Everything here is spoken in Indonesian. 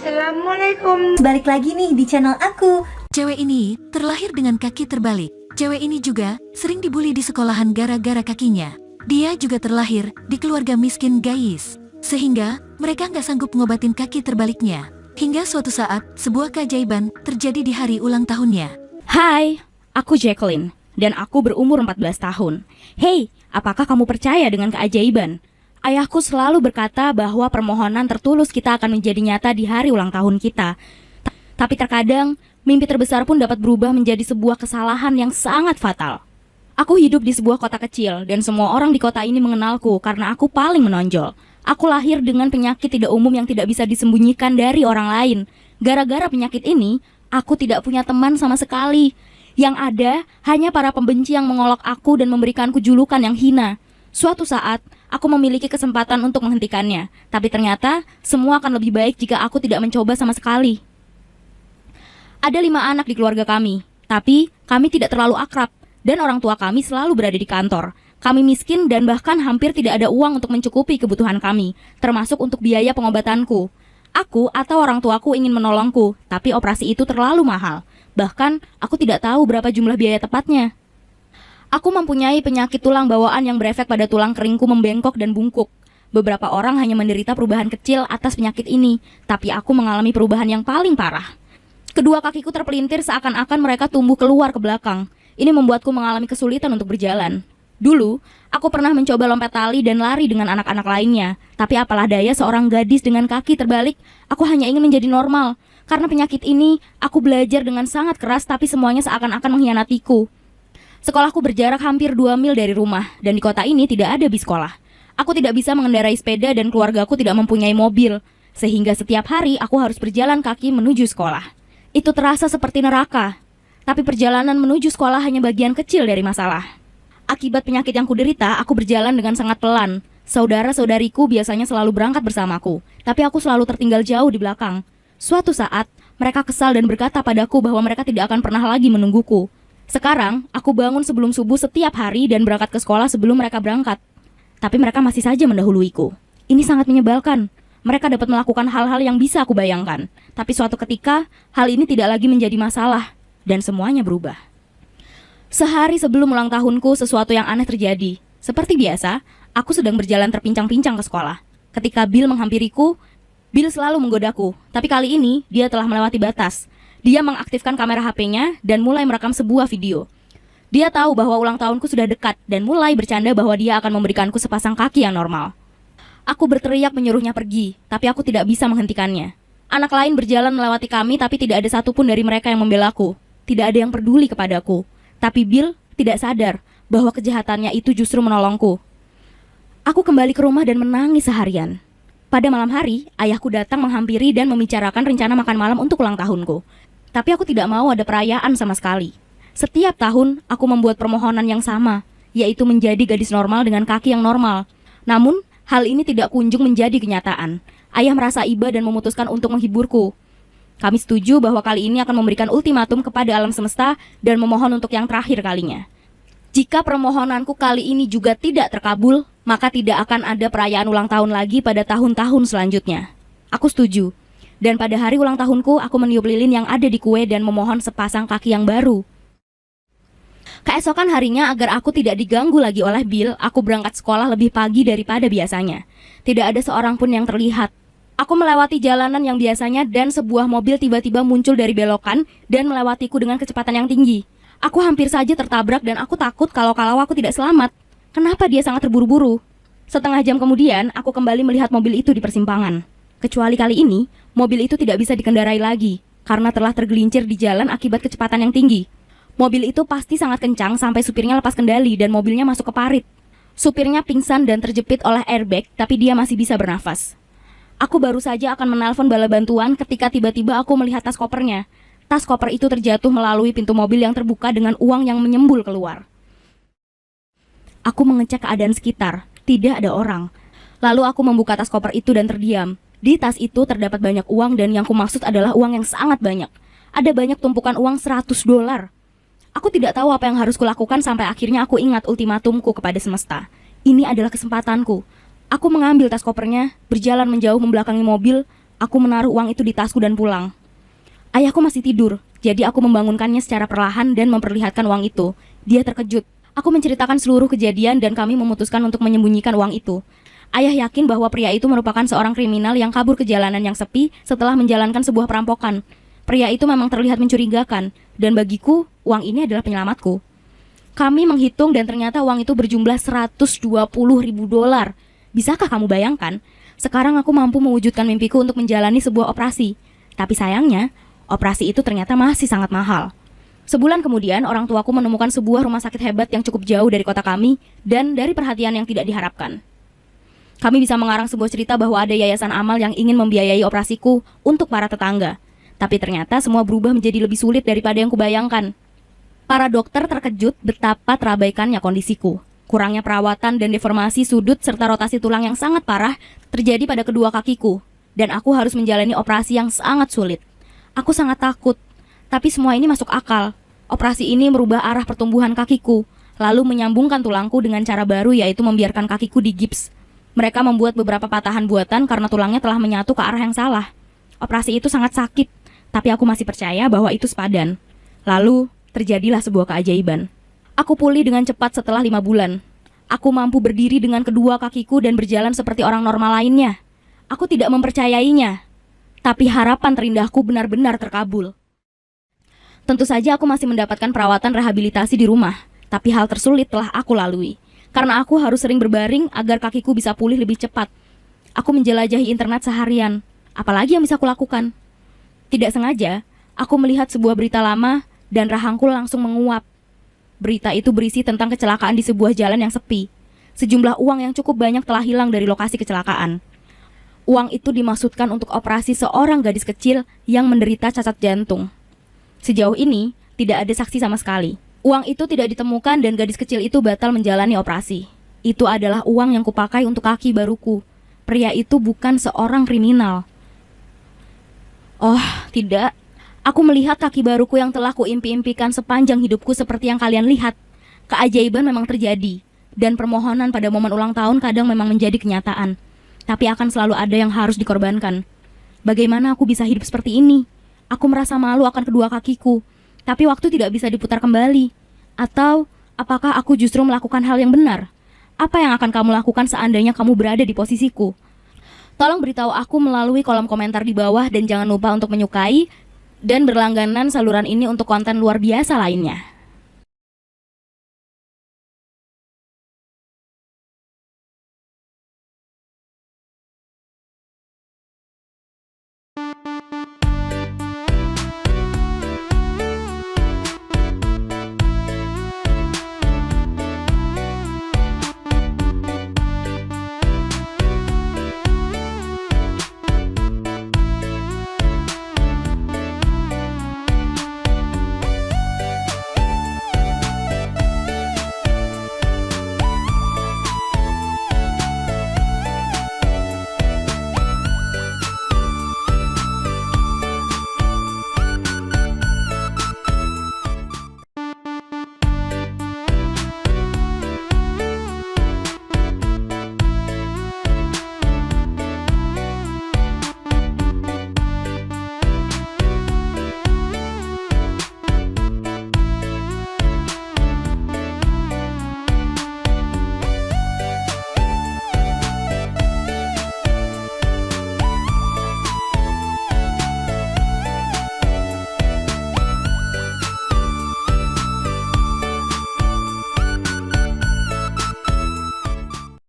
Assalamualaikum. Balik lagi nih di channel aku. Cewek ini terlahir dengan kaki terbalik. Cewek ini juga sering dibully di sekolahan gara-gara kakinya. Dia juga terlahir di keluarga miskin guys. Sehingga mereka nggak sanggup ngobatin kaki terbaliknya. Hingga suatu saat, sebuah keajaiban terjadi di hari ulang tahunnya. Hai, aku Jacqueline, dan aku berumur 14 tahun. Hei, apakah kamu percaya dengan keajaiban? Ayahku selalu berkata bahwa permohonan tertulus kita akan menjadi nyata di hari ulang tahun kita. Tapi terkadang, mimpi terbesar pun dapat berubah menjadi sebuah kesalahan yang sangat fatal. Aku hidup di sebuah kota kecil, dan semua orang di kota ini mengenalku karena aku paling menonjol. Aku lahir dengan penyakit tidak umum yang tidak bisa disembunyikan dari orang lain. Gara-gara penyakit ini, aku tidak punya teman sama sekali. Yang ada, hanya para pembenci yang mengolok aku dan memberikanku julukan yang hina. Suatu saat, aku memiliki kesempatan untuk menghentikannya. Tapi ternyata, semua akan lebih baik jika aku tidak mencoba sama sekali. Ada 5 anak di keluarga kami, tapi kami tidak terlalu akrab, dan orang tua kami selalu berada di kantor. Kami miskin dan bahkan hampir tidak ada uang untuk mencukupi kebutuhan kami, termasuk untuk biaya pengobatanku. Aku atau orang tuaku ingin menolongku, tapi operasi itu terlalu mahal. Bahkan, aku tidak tahu berapa jumlah biaya tepatnya. Aku mempunyai penyakit tulang bawaan yang berefek pada tulang keringku membengkok dan bungkuk. Beberapa orang hanya menderita perubahan kecil atas penyakit ini, tapi aku mengalami perubahan yang paling parah. Kedua kakiku terpelintir seakan-akan mereka tumbuh keluar ke belakang. Ini membuatku mengalami kesulitan untuk berjalan. Dulu, aku pernah mencoba lompat tali dan lari dengan anak-anak lainnya. Tapi apalah daya seorang gadis dengan kaki terbalik, aku hanya ingin menjadi normal. Karena penyakit ini, aku belajar dengan sangat keras tapi semuanya seakan-akan mengkhianatiku. Sekolahku berjarak hampir 2 mil dari rumah, dan di kota ini tidak ada bis sekolah. Aku tidak bisa mengendarai sepeda dan keluargaku tidak mempunyai mobil, sehingga setiap hari aku harus berjalan kaki menuju sekolah. Itu terasa seperti neraka, tapi perjalanan menuju sekolah hanya bagian kecil dari masalah. Akibat penyakit yang kuderita, aku berjalan dengan sangat pelan. Saudara-saudariku biasanya selalu berangkat bersamaku, tapi aku selalu tertinggal jauh di belakang. Suatu saat, mereka kesal dan berkata padaku bahwa mereka tidak akan pernah lagi menungguku. Sekarang, aku bangun sebelum subuh setiap hari dan berangkat ke sekolah sebelum mereka berangkat. Tapi mereka masih saja mendahuluiku. Ini sangat menyebalkan. Mereka dapat melakukan hal-hal yang bisa aku bayangkan. Tapi suatu ketika, hal ini tidak lagi menjadi masalah. Dan semuanya berubah. Sehari sebelum ulang tahunku, sesuatu yang aneh terjadi. Seperti biasa, aku sedang berjalan terpincang-pincang ke sekolah. Ketika Bill menghampiriku, Bill selalu menggodaku. Tapi kali ini, dia telah melewati batas. Dia mengaktifkan kamera HP-nya dan mulai merekam sebuah video. Dia tahu bahwa ulang tahunku sudah dekat dan mulai bercanda bahwa dia akan memberikanku sepasang kaki yang normal. Aku berteriak menyuruhnya pergi, tapi aku tidak bisa menghentikannya. Anak lain berjalan melewati kami tapi tidak ada satupun dari mereka yang membelaku. Tidak ada yang peduli kepadaku. Tapi Bill tidak sadar bahwa kejahatannya itu justru menolongku. Aku kembali ke rumah dan menangis seharian. Pada malam hari, ayahku datang menghampiri dan membicarakan rencana makan malam untuk ulang tahunku. Tapi aku tidak mau ada perayaan sama sekali. Setiap tahun, aku membuat permohonan yang sama, yaitu menjadi gadis normal dengan kaki yang normal. Namun, hal ini tidak kunjung menjadi kenyataan. Ayah merasa iba dan memutuskan untuk menghiburku. Kami setuju bahwa kali ini akan memberikan ultimatum kepada alam semesta dan memohon untuk yang terakhir kalinya. Jika permohonanku kali ini juga tidak terkabul, maka tidak akan ada perayaan ulang tahun lagi pada tahun-tahun selanjutnya. Aku setuju. Dan pada hari ulang tahunku, aku meniup lilin yang ada di kue dan memohon sepasang kaki yang baru. Keesokan harinya, agar aku tidak diganggu lagi oleh Bill, aku berangkat sekolah lebih pagi daripada biasanya. Tidak ada seorang pun yang terlihat. Aku melewati jalanan yang biasanya dan sebuah mobil tiba-tiba muncul dari belokan dan melewatiku dengan kecepatan yang tinggi. Aku hampir saja tertabrak dan aku takut kalau aku tidak selamat. Kenapa dia sangat terburu-buru? Setengah jam kemudian, aku kembali melihat mobil itu di persimpangan. Kecuali kali ini, mobil itu tidak bisa dikendarai lagi, karena telah tergelincir di jalan akibat kecepatan yang tinggi. Mobil itu pasti sangat kencang sampai supirnya lepas kendali dan mobilnya masuk ke parit. Supirnya pingsan dan terjepit oleh airbag, tapi dia masih bisa bernafas. Aku baru saja akan menelpon bala bantuan ketika tiba-tiba aku melihat tas kopernya. Tas koper itu terjatuh melalui pintu mobil yang terbuka dengan uang yang menyembul keluar. Aku mengecek keadaan sekitar, tidak ada orang. Lalu aku membuka tas koper itu dan terdiam. Di tas itu terdapat banyak uang dan yang kumaksud adalah uang yang sangat banyak. Ada banyak tumpukan uang $100. Aku tidak tahu apa yang harus kulakukan sampai akhirnya aku ingat ultimatumku kepada semesta. Ini adalah kesempatanku. Aku mengambil tas kopernya, berjalan menjauh membelakangi mobil, Aku menaruh uang itu di tasku dan pulang. Ayahku masih tidur, jadi aku membangunkannya secara perlahan dan memperlihatkan uang itu. Dia terkejut. Aku menceritakan seluruh kejadian dan kami memutuskan untuk menyembunyikan uang itu. Ayah yakin bahwa pria itu merupakan seorang kriminal yang kabur ke jalanan yang sepi setelah menjalankan sebuah perampokan. Pria itu memang terlihat mencurigakan, dan bagiku, uang ini adalah penyelamatku. Kami menghitung dan ternyata uang itu berjumlah 120.000 dolar. Bisakah kamu bayangkan? Sekarang aku mampu mewujudkan mimpiku untuk menjalani sebuah operasi. Tapi sayangnya, operasi itu ternyata masih sangat mahal. Sebulan kemudian, orang tuaku menemukan sebuah rumah sakit hebat yang cukup jauh dari kota kami dan dari perhatian yang tidak diharapkan. Kami bisa mengarang sebuah cerita bahwa ada yayasan amal yang ingin membiayai operasiku untuk para tetangga. Tapi ternyata semua berubah menjadi lebih sulit daripada yang kubayangkan. Para dokter terkejut betapa terabaikannya kondisiku. Kurangnya perawatan dan deformasi sudut serta rotasi tulang yang sangat parah terjadi pada kedua kakiku. Dan aku harus menjalani operasi yang sangat sulit. Aku sangat takut. Tapi semua ini masuk akal. Operasi ini merubah arah pertumbuhan kakiku, lalu menyambungkan tulangku dengan cara baru, yaitu membiarkan kakiku digips. Mereka membuat beberapa patahan buatan karena tulangnya telah menyatu ke arah yang salah. Operasi itu sangat sakit, tapi aku masih percaya bahwa itu sepadan. Lalu, terjadilah sebuah keajaiban. Aku pulih dengan cepat setelah 5 bulan. Aku mampu berdiri dengan kedua kakiku dan berjalan seperti orang normal lainnya. Aku tidak mempercayainya. Tapi harapan terindahku benar-benar terkabul. Tentu saja aku masih mendapatkan perawatan rehabilitasi di rumah, tapi hal tersulit telah aku lalui. Karena aku harus sering berbaring agar kakiku bisa pulih lebih cepat. Aku menjelajahi internet seharian. Apalagi yang bisa kulakukan? Tidak sengaja, aku melihat sebuah berita lama dan rahangku langsung menguap. Berita itu berisi tentang kecelakaan di sebuah jalan yang sepi. Sejumlah uang yang cukup banyak telah hilang dari lokasi kecelakaan. Uang itu dimaksudkan untuk operasi seorang gadis kecil yang menderita cacat jantung. Sejauh ini, tidak ada saksi sama sekali. Uang itu tidak ditemukan dan gadis kecil itu batal menjalani operasi. Itu adalah uang yang kupakai untuk kaki baruku. Pria itu bukan seorang kriminal. Oh, tidak. Aku melihat kaki baruku yang telah kuimpi-impikan sepanjang hidupku seperti yang kalian lihat. Keajaiban memang terjadi, dan permohonan pada momen ulang tahun kadang memang menjadi kenyataan. Tapi akan selalu ada yang harus dikorbankan. Bagaimana aku bisa hidup seperti ini? Aku merasa malu akan kedua kakiku, tapi waktu tidak bisa diputar kembali. Atau, apakah aku justru melakukan hal yang benar? Apa yang akan kamu lakukan seandainya kamu berada di posisiku? Tolong beritahu aku melalui kolom komentar di bawah dan jangan lupa untuk menyukai dan berlangganan saluran ini untuk konten luar biasa lainnya.